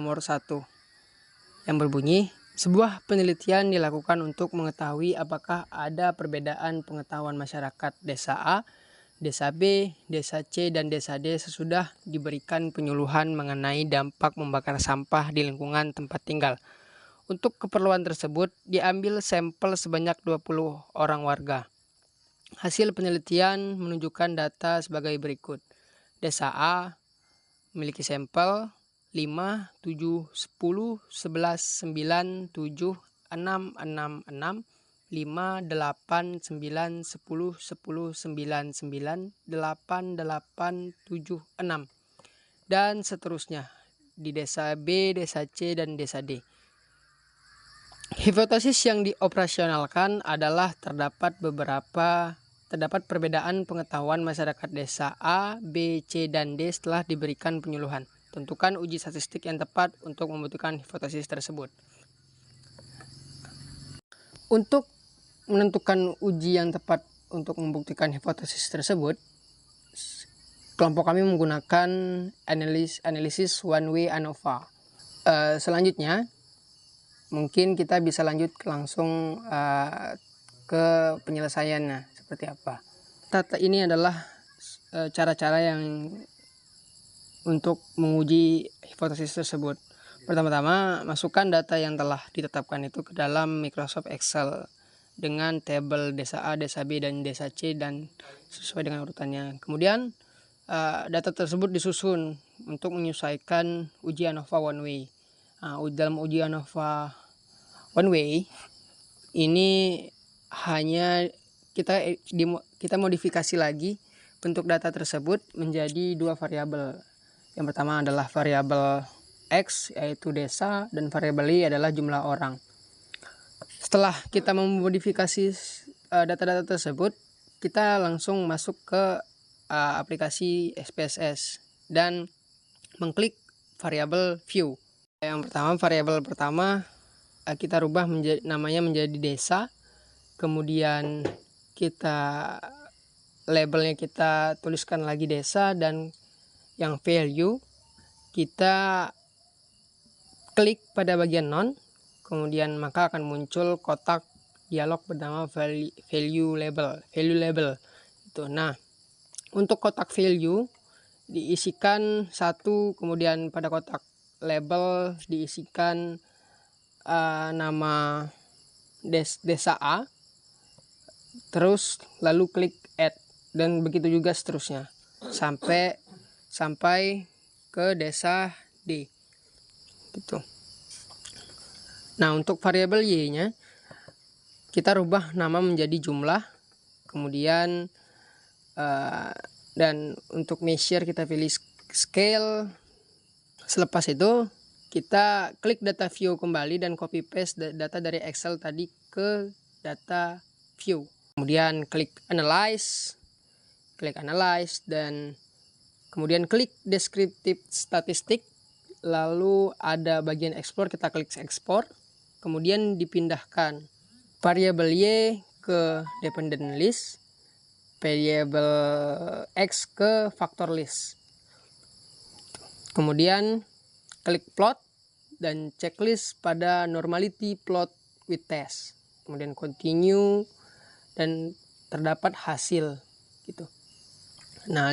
nomor 1 yang berbunyi, sebuah penelitian dilakukan untuk mengetahui apakah ada perbedaan pengetahuan masyarakat desa A, desa B, desa C, dan desa D sesudah diberikan penyuluhan mengenai dampak membakar sampah di lingkungan tempat tinggal. Untuk keperluan tersebut, diambil sampel sebanyak 20 orang warga. Hasil penelitian menunjukkan data sebagai berikut. Desa A memiliki sampel 5, 7, 10, 11, 9, 7, 6, 6, 6, 5, 8, 9, 10, 10, 9, 9, 8, 8, 7, 6, dan seterusnya di desa B, desa C, dan desa D. Hipotesis yang dioperasionalkan adalah terdapat perbedaan pengetahuan masyarakat desa A, B, C, dan D setelah diberikan penyuluhan. Tentukan uji statistik yang tepat untuk membuktikan hipotesis tersebut. Untuk menentukan uji yang tepat untuk membuktikan hipotesis tersebut, kelompok kami menggunakan analisis one way ANOVA. Selanjutnya, mungkin kita bisa lanjut langsung ke penyelesaiannya seperti apa. Ini adalah cara-cara yang untuk menguji hipotesis tersebut. Pertama-tama, masukkan data yang telah ditetapkan itu ke dalam Microsoft Excel dengan tabel desa A, desa B, dan desa C dan sesuai dengan urutannya. Kemudian data tersebut disusun untuk menyesuaikan uji ANOVA one way. Dalam uji ANOVA one way ini hanya kita modifikasi lagi bentuk data tersebut menjadi 2 variabel. Yang pertama adalah variabel X yaitu desa, dan variabel Y adalah jumlah orang. Setelah kita memodifikasi data-data tersebut, kita langsung masuk ke aplikasi SPSS dan mengklik variabel view. Yang pertama, variabel pertama kita rubah namanya menjadi desa. Kemudian labelnya kita tuliskan lagi desa, dan yang value kita klik pada bagian non, kemudian maka akan muncul kotak dialog bernama value label itu. Nah, untuk kotak value diisikan 1, kemudian pada kotak label diisikan nama desa A, terus lalu klik add, dan begitu juga seterusnya sampai ke desa D gitu. Nah, untuk variabel Y nya kita rubah nama menjadi jumlah, kemudian dan untuk measure kita pilih scale. Selepas itu kita klik data view kembali dan copy paste data dari Excel tadi ke data view. Kemudian klik analyze, dan kemudian klik descriptive statistic. Lalu ada bagian export, kita klik export. Kemudian dipindahkan variabel Y ke dependent list, variabel X ke factor list. Kemudian klik plot dan checklist pada normality plot with test. Kemudian continue dan terdapat hasil gitu. Nah,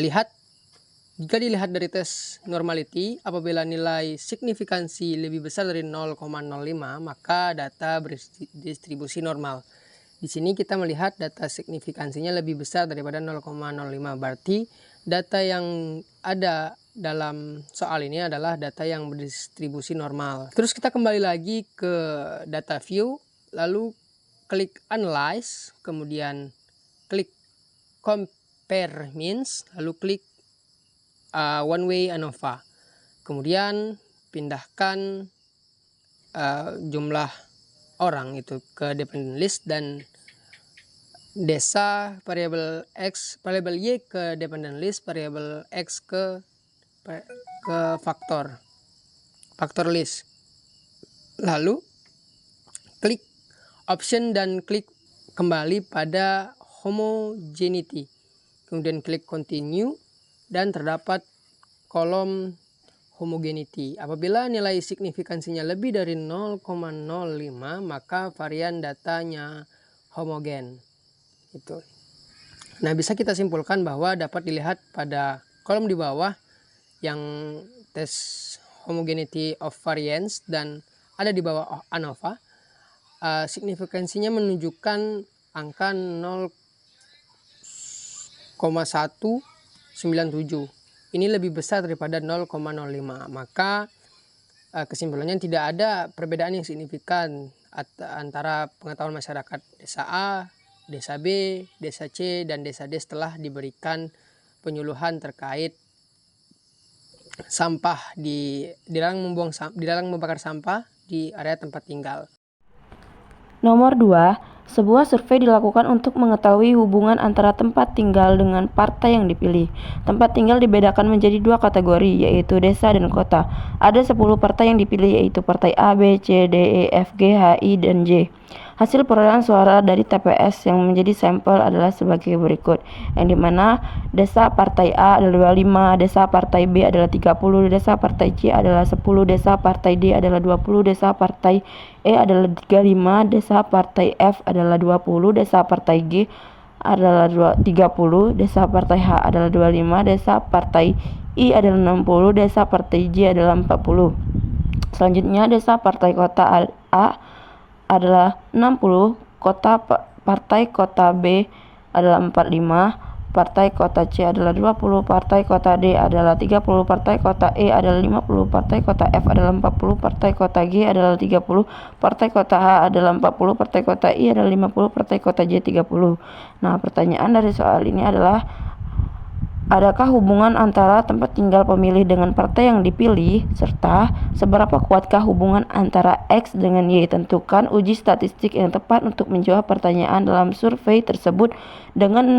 jika dilihat dari tes normality, apabila nilai signifikansi lebih besar dari 0,05 maka data berdistribusi normal. Di sini kita melihat data signifikansinya lebih besar daripada 0,05, berarti data yang ada dalam soal ini adalah data yang berdistribusi normal. Terus kita kembali lagi ke data view, lalu klik analyze, kemudian klik compare means, lalu klik one way ANOVA. Kemudian pindahkan jumlah orang itu ke dependent list, dan desa variabel X, variabel Y ke dependent list, variabel X ke factor list. Lalu klik option dan klik kembali pada homogeneity. Kemudian klik continue dan terdapat kolom homogeneity. Apabila nilai signifikansinya lebih dari 0,05 maka varian datanya homogen. Itu. Nah, bisa kita simpulkan bahwa dapat dilihat pada kolom di bawah yang tes homogeneity of variance dan ada di bawah ANOVA. Signifikansinya menunjukkan angka 0,197. Ini lebih besar daripada 0,05. Maka kesimpulannya tidak ada perbedaan yang signifikan antara pengetahuan masyarakat desa A, desa B, desa C, dan desa D setelah diberikan penyuluhan terkait sampah dilarang membakar sampah di area tempat tinggal. Nomor 2. Sebuah survei dilakukan untuk mengetahui hubungan antara tempat tinggal dengan partai yang dipilih. Tempat tinggal dibedakan menjadi 2 kategori, yaitu desa dan kota. Ada 10 partai yang dipilih, yaitu partai A, B, C, D, E, F, G, H, I, dan J. Hasil perolehan suara dari TPS yang menjadi sampel adalah sebagai berikut, yang dimana desa partai A adalah 25, desa partai B adalah 30, desa partai C adalah 10, desa partai D adalah 20, desa partai E adalah 35, desa partai F adalah 20, desa partai G adalah 30, desa partai H adalah 25, desa partai I adalah 60, desa partai J adalah 40. Selanjutnya desa partai kota A adalah 60, partai kota B adalah 45, partai kota C adalah 20, partai kota D adalah 30, partai kota E adalah 50, partai kota F adalah 40, partai kota G adalah 30, partai kota H adalah 40, partai kota I adalah 50, partai kota J 30. Nah, pertanyaan dari soal ini adalah, adakah hubungan antara tempat tinggal pemilih dengan partai yang dipilih, serta seberapa kuatkah hubungan antara X dengan Y? Tentukan uji statistik yang tepat untuk menjawab pertanyaan dalam survei tersebut dengan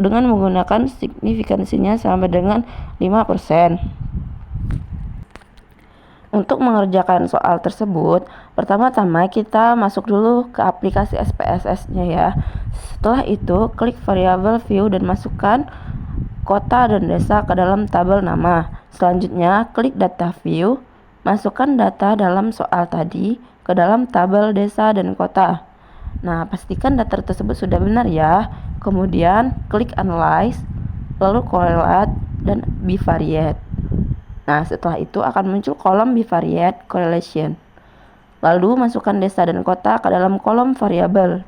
menggunakan signifikansinya sama dengan 5%. Untuk mengerjakan soal tersebut, pertama-tama kita masuk dulu ke aplikasi SPSS-nya ya. Setelah itu, klik variabel view dan masukkan kota dan desa ke dalam tabel nama. Selanjutnya, klik data view, masukkan data dalam soal tadi ke dalam tabel desa dan kota. Nah, pastikan data tersebut sudah benar ya. Kemudian, klik analyze, lalu correlate dan bivariate. Nah, setelah itu akan muncul kolom bivariate correlation. Lalu, masukkan desa dan kota ke dalam kolom variabel.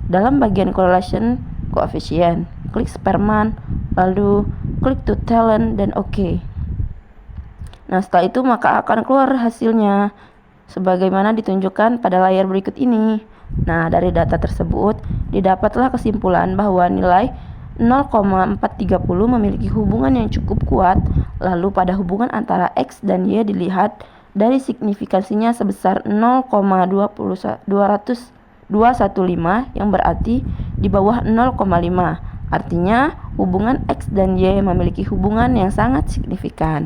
Dalam bagian correlation coefficient, klik Spearman, lalu klik to talent dan OK. Nah, setelah itu maka akan keluar hasilnya sebagaimana ditunjukkan pada layar berikut ini. Nah, dari data tersebut didapatlah kesimpulan bahwa nilai 0,430 memiliki hubungan yang cukup kuat. Lalu pada hubungan antara X dan Y dilihat dari signifikansinya sebesar 0,215 yang berarti di bawah 0,5. Artinya hubungan X dan Y memiliki hubungan yang sangat signifikan.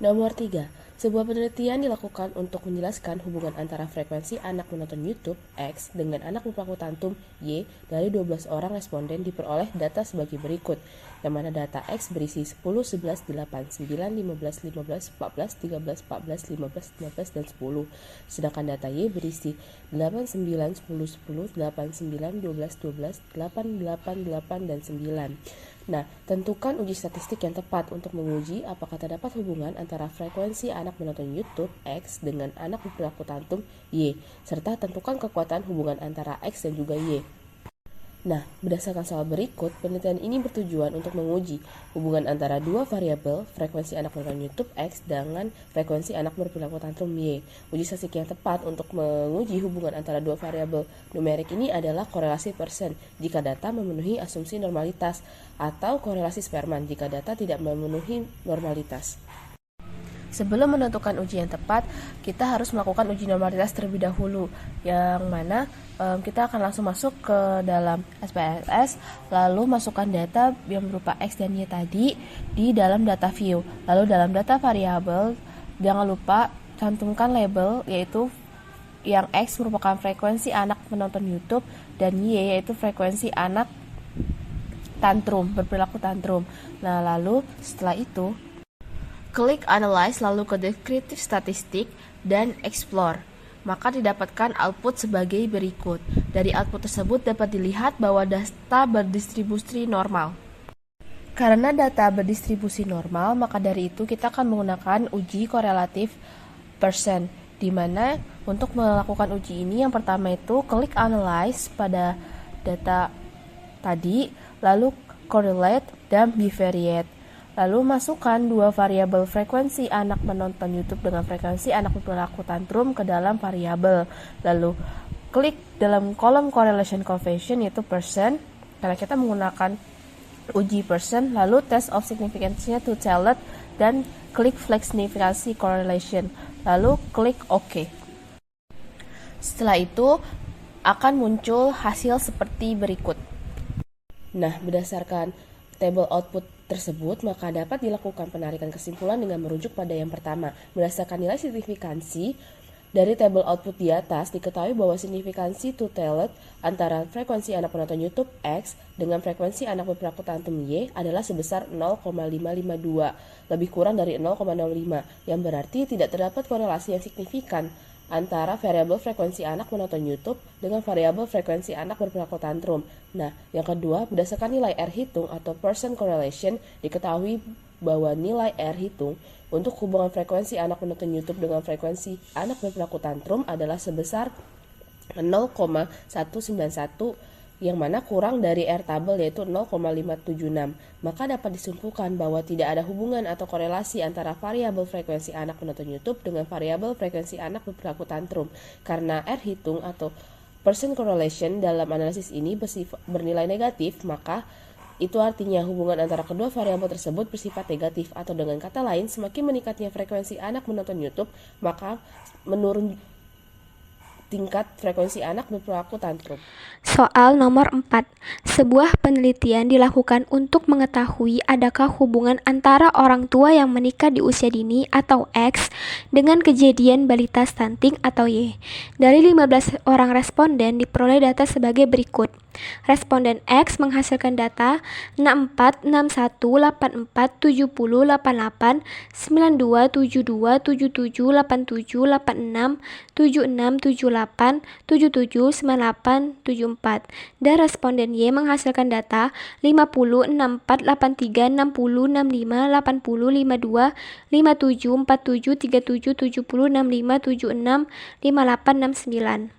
Nomor 3. Sebuah penelitian dilakukan untuk menjelaskan hubungan antara frekuensi anak menonton YouTube X dengan anak berpelaku tantum Y dari 12 orang responden diperoleh data sebagai berikut, yang mana data X berisi 10, 11, 8, 9, 15, 15, 14, 13, 14, 15, 15, dan 10. Sedangkan data Y berisi 8, 9, 10, 10, 8, 9, 12, 12, 8, 8, 8, dan 9. Nah, tentukan uji statistik yang tepat untuk menguji apakah terdapat hubungan antara frekuensi anak menonton YouTube X dengan anak berperilaku tantum Y, serta tentukan kekuatan hubungan antara X dan juga Y. Nah, berdasarkan soal berikut, penelitian ini bertujuan untuk menguji hubungan antara dua variabel, frekuensi anak menonton YouTube X dengan frekuensi anak berperilaku tantrum Y. Uji statistik yang tepat untuk menguji hubungan antara dua variabel numerik ini adalah korelasi persen jika data memenuhi asumsi normalitas, atau korelasi Spearman jika data tidak memenuhi normalitas. Sebelum menentukan uji yang tepat, kita harus melakukan uji normalitas terlebih dahulu, yang mana kita akan langsung masuk ke dalam SPSS, lalu masukkan data yang berupa X dan Y tadi di dalam data view. Lalu dalam data variabel, jangan lupa cantumkan label, yaitu yang X merupakan frekuensi anak menonton YouTube dan Y yaitu frekuensi anak tantrum, berperilaku tantrum. Nah, lalu setelah itu klik Analyze lalu ke Descriptive Statistic dan Explore. Maka didapatkan output sebagai berikut. Dari output tersebut dapat dilihat bahwa data berdistribusi normal. Karena data berdistribusi normal, maka dari itu kita akan menggunakan uji korelatif percent, di mana untuk melakukan uji ini yang pertama itu klik Analyze pada data tadi, lalu Correlate dan Bivariate. Lalu masukkan dua variabel frekuensi anak menonton YouTube dengan frekuensi anak berperilaku tantrum ke dalam variabel. Lalu klik dalam kolom correlation coefficient yaitu percent, karena kita menggunakan uji percent, lalu test of significance-nya to tell it, dan klik flex significancy correlation, lalu klik OK. Setelah itu akan muncul hasil seperti berikut. Nah, berdasarkan table output tersebut, maka dapat dilakukan penarikan kesimpulan dengan merujuk pada yang pertama. Berdasarkan nilai signifikansi dari tabel output di atas, diketahui bahwa signifikansi to tell antara frekuensi anak penonton YouTube X dengan frekuensi anak berperilaku tantrum Y adalah sebesar 0,552, lebih kurang dari 0,05, yang berarti tidak terdapat korelasi yang signifikan antara variabel frekuensi anak menonton YouTube dengan variabel frekuensi anak berperilaku tantrum. Nah, yang kedua, berdasarkan nilai R hitung atau percent correlation, diketahui bahwa nilai R hitung untuk hubungan frekuensi anak menonton YouTube dengan frekuensi anak berperilaku tantrum adalah sebesar 0,191, yang mana kurang dari R tabel yaitu 0,576. Maka dapat disimpulkan bahwa tidak ada hubungan atau korelasi antara variabel frekuensi anak menonton YouTube dengan variabel frekuensi anak berperilaku tantrum, karena R hitung atau percent correlation dalam analisis ini bernilai negatif, maka itu artinya hubungan antara kedua variabel tersebut bersifat negatif, atau dengan kata lain, semakin meningkatnya frekuensi anak menonton YouTube, maka menurun tingkat frekuensi anak berperilaku tantrum. Soal nomor 4. Sebuah penelitian dilakukan untuk mengetahui adakah hubungan antara orang tua yang menikah di usia dini atau X dengan kejadian balita stunting atau Y. Dari 15 orang responden diperoleh data sebagai berikut. Responden X menghasilkan data 64, 61, 84, 70, 88, 92, 72, 77, 87, 86, 76, 78, 77, 98, 74. Dan responden Y menghasilkan data 50, 64, 83, 60, 65, 80, 52, 57, 47, 37, 70, 65, 76, 58, 69.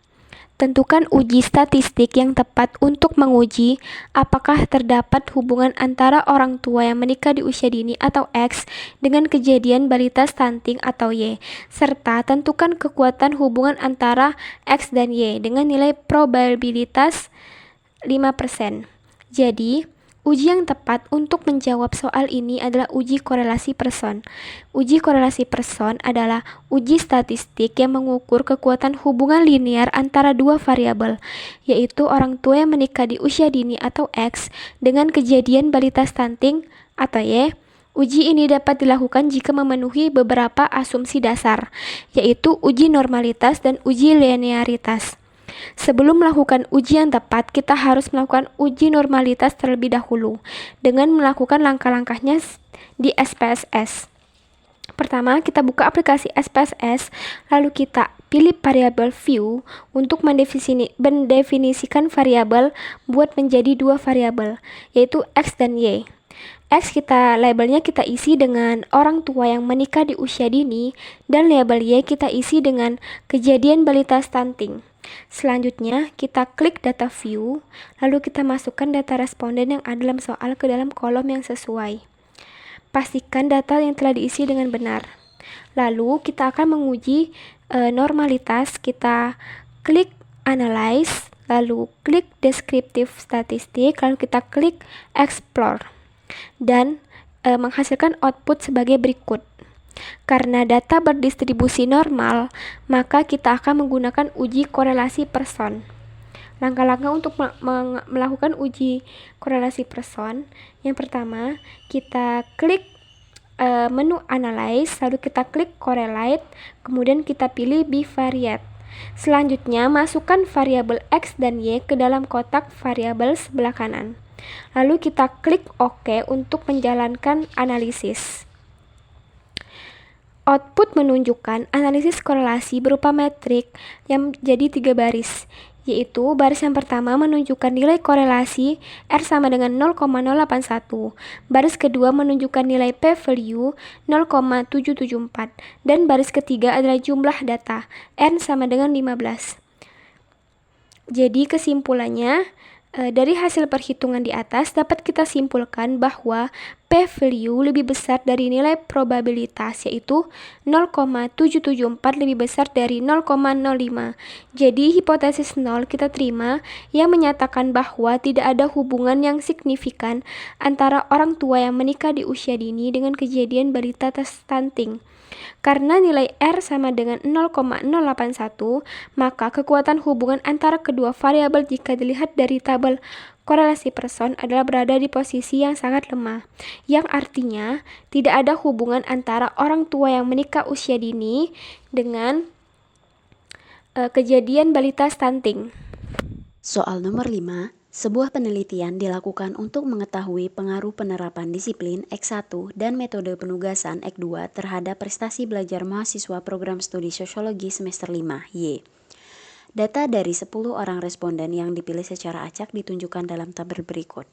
Tentukan uji statistik yang tepat untuk menguji apakah terdapat hubungan antara orang tua yang menikah di usia dini atau X dengan kejadian balita stunting atau Y, serta tentukan kekuatan hubungan antara X dan Y dengan nilai probabilitas 5%. Jadi, uji yang tepat untuk menjawab soal ini adalah uji korelasi person. Uji korelasi person adalah uji statistik yang mengukur kekuatan hubungan linear antara dua variabel, yaitu orang tua yang menikah di usia dini atau X dengan kejadian balita stunting atau Y. Uji ini dapat dilakukan jika memenuhi beberapa asumsi dasar, yaitu uji normalitas dan uji linearitas. Sebelum melakukan uji yang tepat, kita harus melakukan uji normalitas terlebih dahulu dengan melakukan langkah-langkahnya di SPSS. Pertama, kita buka aplikasi SPSS, lalu kita pilih variabel view untuk mendefinisikan variabel buat menjadi dua variabel, yaitu X dan Y. X labelnya kita isi dengan orang tua yang menikah di usia dini, dan label Y kita isi dengan kejadian balita stunting. Selanjutnya, kita klik data view, lalu kita masukkan data responden yang ada dalam soal ke dalam kolom yang sesuai. Pastikan data yang telah diisi dengan benar. Lalu, kita akan menguji normalitas. Kita klik Analyze, lalu klik Descriptive Statistic, lalu kita klik Explore, dan menghasilkan output sebagai berikut. Karena data berdistribusi normal, maka kita akan menggunakan uji korelasi person. Langkah-langkah untuk melakukan uji korelasi person, yang pertama, kita klik menu Analyze, lalu kita klik Correlate, kemudian kita pilih Bivariate. Selanjutnya, masukkan variabel X dan Y ke dalam kotak variabel sebelah kanan. Lalu kita klik OK untuk menjalankan analisis. Output menunjukkan analisis korelasi berupa metrik yang jadi 3 baris, yaitu baris yang pertama menunjukkan nilai korelasi R sama dengan 0,081, baris kedua menunjukkan nilai p-value 0,774, dan baris ketiga adalah jumlah data N sama dengan 15. Jadi kesimpulannya, dari hasil perhitungan di atas dapat kita simpulkan bahwa p-value lebih besar dari nilai probabilitas, yaitu 0,774 lebih besar dari 0,05. Jadi hipotesis 0 kita terima yang menyatakan bahwa tidak ada hubungan yang signifikan antara orang tua yang menikah di usia dini dengan kejadian balita stunting. Karena nilai R sama dengan 0,081, maka kekuatan hubungan antara kedua variabel jika dilihat dari tabel korelasi person adalah berada di posisi yang sangat lemah, yang artinya tidak ada hubungan antara orang tua yang menikah usia dini dengan kejadian balita stunting. Soal nomor 5. Sebuah penelitian dilakukan untuk mengetahui pengaruh penerapan disiplin X1 dan metode penugasan X2 terhadap prestasi belajar mahasiswa program studi sosiologi semester 5 Y. Data dari 10 orang responden yang dipilih secara acak ditunjukkan dalam tabel berikut.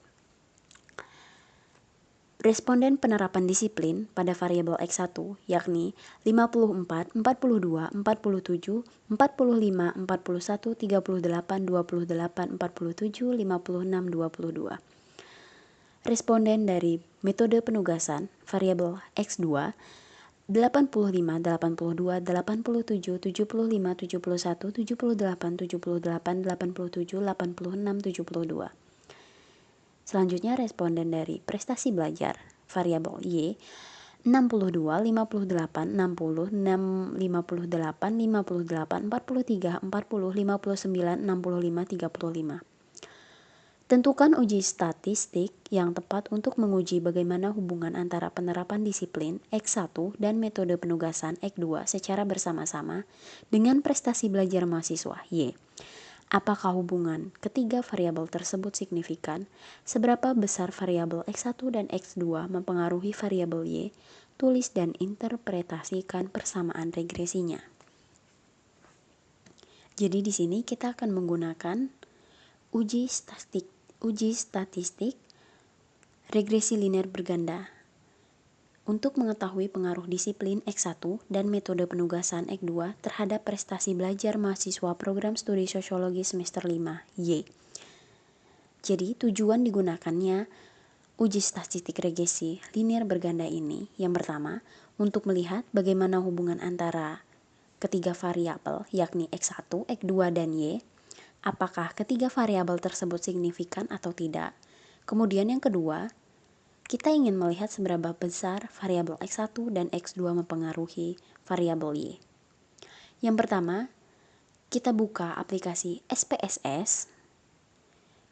Responden penerapan disiplin pada variabel X1 yakni 54, 42, 47, 45, 41, 38, 28, 47, 56, 22. Responden dari metode penugasan variabel X2 85, 82, 87, 75, 71, 78, 78, 87, 86, 72. Selanjutnya responden dari prestasi belajar variabel Y 62, 58, 60, 58, 58, 43, 40, 59, 65, 35. Tentukan uji statistik yang tepat untuk menguji bagaimana hubungan antara penerapan disiplin X1 dan metode penugasan X2 secara bersama-sama dengan prestasi belajar mahasiswa Y. Apakah hubungan ketiga variabel tersebut signifikan? Seberapa besar variabel X1 dan X2 mempengaruhi variabel Y? Tulis dan interpretasikan persamaan regresinya. Jadi di sini kita akan menggunakan uji statistik regresi linear berganda untuk mengetahui pengaruh disiplin X1 dan metode penugasan X2 terhadap prestasi belajar mahasiswa program studi sosiologi semester 5 Y. Jadi tujuan digunakannya uji statistik regresi linear berganda ini yang pertama untuk melihat bagaimana hubungan antara ketiga variabel yakni X1, X2, dan Y. Apakah ketiga variabel tersebut signifikan atau tidak. Kemudian yang kedua, kita ingin melihat seberapa besar variabel X1 dan X2 mempengaruhi variabel Y. Yang pertama, kita buka aplikasi SPSS.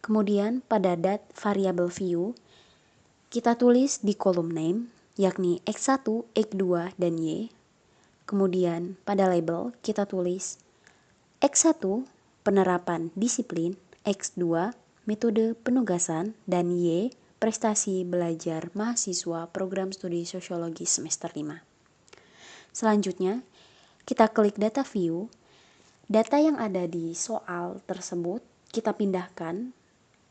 Kemudian pada variabel view, kita tulis di kolom name, yakni X1, X2, dan Y. Kemudian pada label, kita tulis X1, penerapan disiplin, X2, metode penugasan, dan Y, prestasi belajar mahasiswa program studi sosiologi semester 5. Selanjutnya, kita klik data view. Data yang ada di soal tersebut kita pindahkan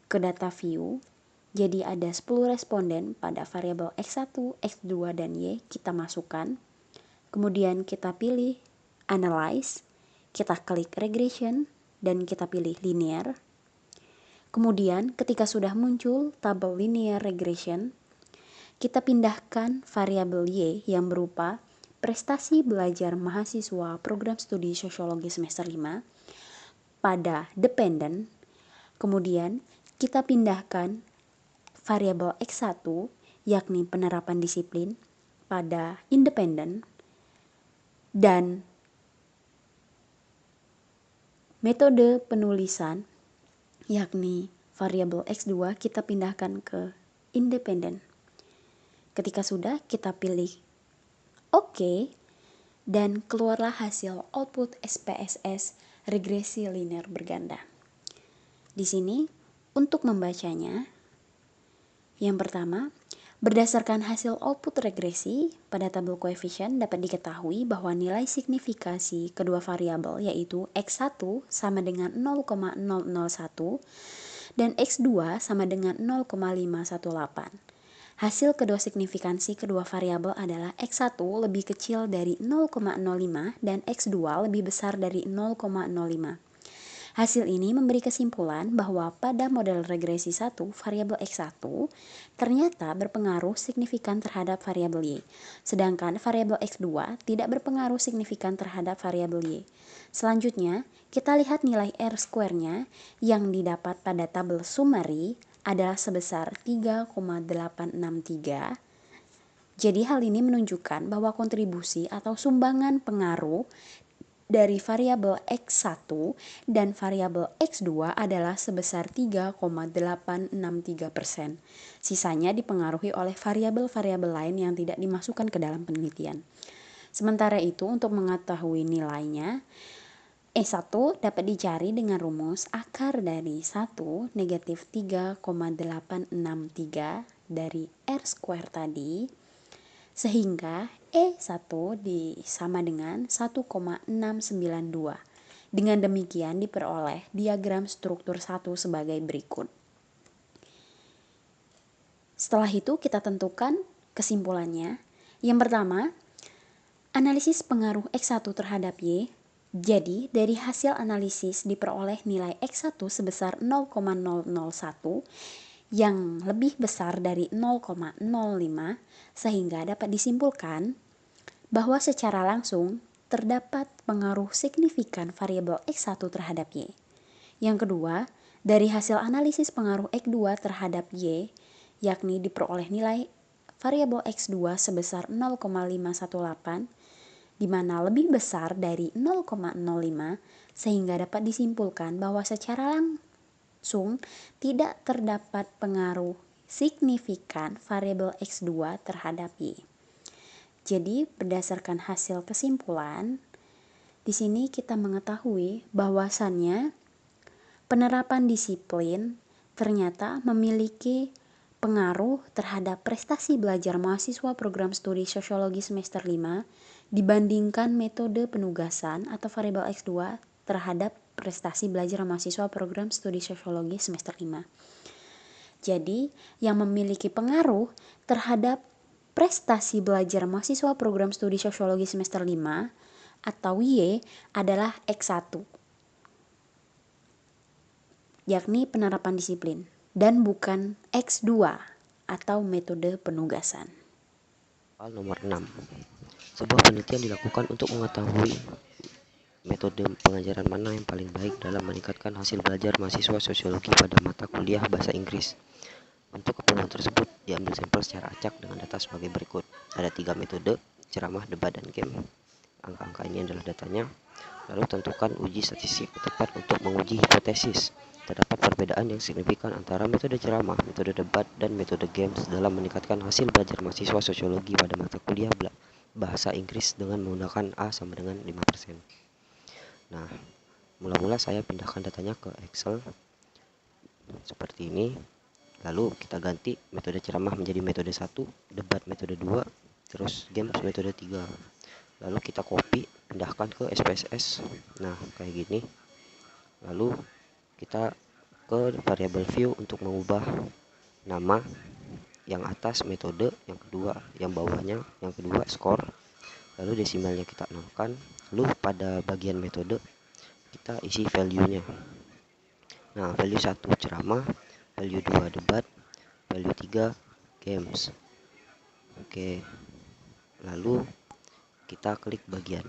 ke data view. Jadi ada 10 responden pada variabel X1, X2, dan Y kita masukkan. Kemudian kita pilih analyze, kita klik regression, dan kita pilih linear. Kemudian ketika sudah muncul tabel linear regression, kita pindahkan variabel Y yang berupa prestasi belajar mahasiswa program studi sosiologi semester 5 pada dependent. Kemudian kita pindahkan variabel X1 yakni penerapan disiplin pada independent, dan metode penulisan yakni variabel X2 kita pindahkan ke independen. Ketika sudah, kita pilih OK, dan keluarlah hasil output SPSS regresi linear berganda. Di sini, untuk membacanya, yang pertama, Berdasarkan hasil output regresi, pada tabel koefisien dapat diketahui bahwa nilai signifikasi kedua variabel yaitu x1 sama dengan 0,001 dan x2 sama dengan 0,518. Hasil kedua signifikansi kedua variabel adalah x1 lebih kecil dari 0,05 dan x2 lebih besar dari 0,05. Hasil ini memberi kesimpulan bahwa pada model regresi 1, variabel x1 ternyata berpengaruh signifikan terhadap variabel y, sedangkan variabel x2 tidak berpengaruh signifikan terhadap variabel y. Selanjutnya, kita lihat nilai R-square-nya yang didapat pada tabel summary adalah sebesar 3,863. Jadi hal ini menunjukkan bahwa kontribusi atau sumbangan pengaruh dari variabel X1 dan variabel X2 adalah sebesar 3,863%. Sisanya dipengaruhi oleh variabel-variabel lain yang tidak dimasukkan ke dalam penelitian. Sementara itu, untuk mengetahui nilainya, E1 dapat dicari dengan rumus akar dari 1 negatif 3,863 dari R² tadi, sehingga E1 sama dengan 1,692. Dengan demikian diperoleh diagram struktur 1 sebagai berikut. Setelah itu kita tentukan kesimpulannya. Yang pertama, analisis pengaruh X1 terhadap Y. Jadi, dari hasil analisis diperoleh nilai X1 sebesar 0,001 yang lebih besar dari 0,05, sehingga dapat disimpulkan bahwa secara langsung terdapat pengaruh signifikan variabel X1 terhadap Y. Yang kedua, dari hasil analisis pengaruh X2 terhadap Y, yakni diperoleh nilai variabel X2 sebesar 0,518, di mana lebih besar dari 0,05, sehingga dapat disimpulkan bahwa secara langsung tidak terdapat pengaruh signifikan variabel X2 terhadap Y. Jadi, berdasarkan hasil kesimpulan, di sini kita mengetahui bahwasannya penerapan disiplin ternyata memiliki pengaruh terhadap prestasi belajar mahasiswa program studi sosiologi semester 5 dibandingkan metode penugasan atau variabel X2 terhadap prestasi belajar mahasiswa program studi sosiologi semester 5. Jadi, yang memiliki pengaruh terhadap prestasi belajar mahasiswa program studi sosiologi semester 5 atau Y adalah X1, yakni penerapan disiplin, dan bukan X2 atau metode penugasan. Soal nomor 6. Sebuah penelitian dilakukan untuk mengetahui metode pengajaran mana yang paling baik dalam meningkatkan hasil belajar mahasiswa sosiologi pada mata kuliah bahasa Inggris. Untuk keperluan tersebut, diambil sampel secara acak dengan data sebagai berikut. Ada 3 metode, ceramah, debat, dan game. Angka-angka ini adalah datanya. Lalu tentukan uji statistik tepat untuk menguji hipotesis. Terdapat perbedaan yang signifikan antara metode ceramah, metode debat, dan metode games dalam meningkatkan hasil belajar mahasiswa sosiologi pada mata kuliah bahasa Inggris dengan menggunakan A sama dengan 5%. Nah, mula-mula saya pindahkan datanya ke Excel seperti ini. Lalu kita ganti metode ceramah menjadi metode 1, debat metode 2, terus games metode 3. Lalu kita copy, pindahkan ke SPSS. Nah, kayak gini. Lalu kita ke variable view untuk mengubah nama. Yang atas metode, yang kedua, yang bawahnya, yang kedua skor. Lalu desimalnya kita nolkan. Lalu pada bagian metode kita isi value-nya. Nah, value 1 ceramah, value 2 debat, value 3 games. Oke. Lalu kita klik bagian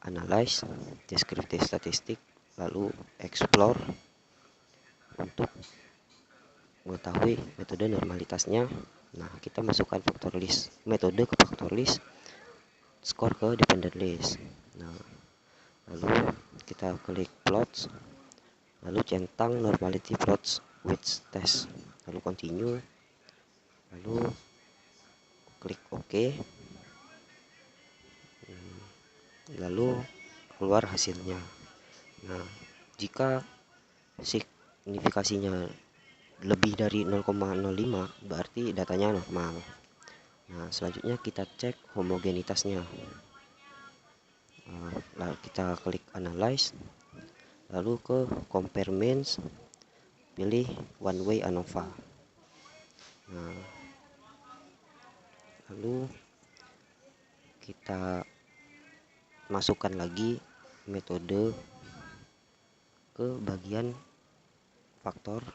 analyze, descriptive statistik, lalu explore untuk mengetahui metode normalitasnya. Nah, kita masukkan faktor list metode ke faktor list, skor ke dependent list. Nah, lalu kita klik plots, lalu centang normality plots with test, lalu continue, lalu klik OK, lalu keluar hasilnya. Nah, jika signifikasinya lebih dari 0,05 berarti datanya normal. Nah, selanjutnya kita cek homogenitasnya. Lalu kita klik analyze, lalu ke compare means, pilih one way ANOVA. Nah, lalu kita masukkan lagi metode ke bagian faktor,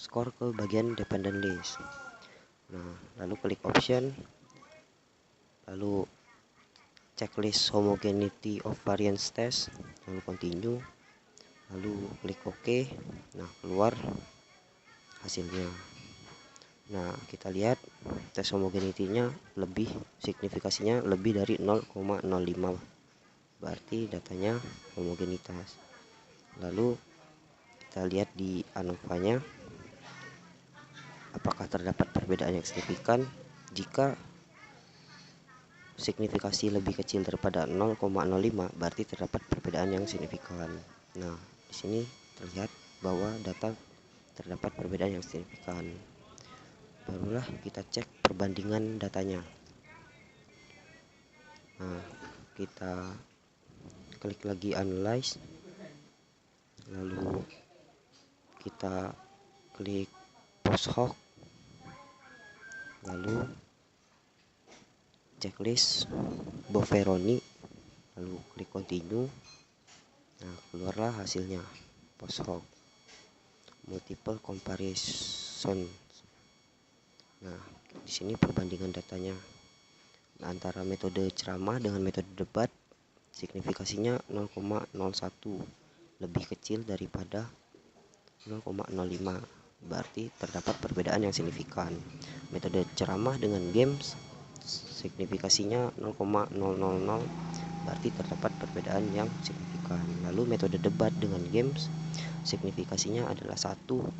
skor ke bagian dependent list. Nah, lalu klik option, lalu checklist homogeneity of variance test, lalu continue, lalu klik OK. Nah, keluar hasilnya. Nah, kita lihat tes homogeneity-nya lebih, signifikasinya lebih dari 0,05, berarti datanya homogenitas. Lalu kita lihat di ANOVA-nya apakah terdapat perbedaan yang signifikan. Jika signifikasi lebih kecil daripada 0,05, berarti terdapat perbedaan yang signifikan. Nah, di sini terlihat bahwa data terdapat perbedaan yang signifikan. Barulah kita cek perbandingan datanya. Nah, kita klik lagi analyze, lalu kita klik post hoc, lalu checklist Boveroni, lalu klik continue. Nah, keluarlah hasilnya post hoc multiple comparison. Nah, di sini perbandingan datanya antara metode ceramah dengan metode debat, signifikasinya 0,01, lebih kecil daripada 0,05, berarti terdapat perbedaan yang signifikan. Metode ceramah dengan games, signifikasinya 0,000, berarti terdapat perbedaan yang signifikan. Lalu metode debat dengan games, signifikasinya adalah 1,000,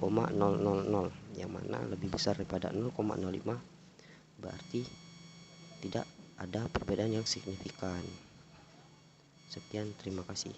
yang mana lebih besar daripada 0,05, berarti tidak ada perbedaan yang signifikan. Sekian, terima kasih.